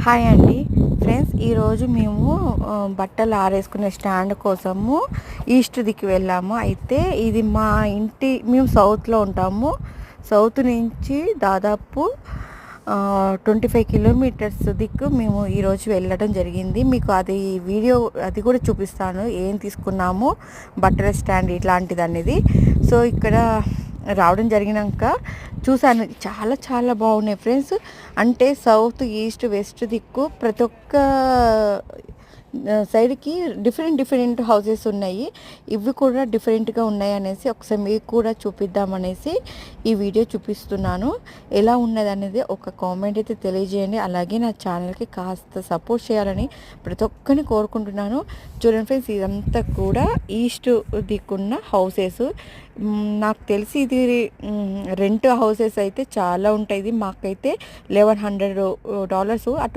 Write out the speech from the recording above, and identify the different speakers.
Speaker 1: Hi అండి friends, ఈరోజు మేము బట్టలు ఆరేసుకునే స్టాండ్ కోసము ఈస్ట్ దిక్కు వెళ్ళాము. అయితే ఇది మా ఇంటి, మేము సౌత్లో ఉంటాము. సౌత్ నుంచి దాదాపు 25 కిలోమీటర్స్ దిక్కు మేము ఈరోజు వెళ్ళడం జరిగింది. మీకు అది వీడియో అది కూడా చూపిస్తాను, ఏం తీసుకున్నాము బట్టల స్టాండ్ ఇట్లాంటిది అనేది. సో ఇక్కడ రావడం జరిగినాక చూసాను, చాలా చాలా బాగున్నాయి ఫ్రెండ్స్. అంటే సౌత్ ఈస్ట్ వెస్ట్ దిక్కు ప్రతి ఒక్క సైడ్కి డిఫరెంట్ హౌసెస్ ఉన్నాయి. ఇవి కూడా డిఫరెంట్గా ఉన్నాయి అనేసి ఒకసారి మీకు కూడా చూపిద్దామనేసి ఈ వీడియో చూపిస్తున్నాను. ఎలా ఉన్నది అనేది ఒక కామెంట్ అయితే తెలియజేయండి. అలాగే నా ఛానల్కి కాస్త సపోర్ట్ చేయాలని ప్రతి ఒక్కరిని కోరుకుంటున్నాను. చూడండి ఫ్రెండ్స్, ఇదంతా కూడా ఈస్ట్ దిక్కున్న హౌసెస్. నాకు తెలిసి ఇది రెంట్ హౌసెస్ అయితే చాలా ఉంటాయి. మాకైతే $1100 అటు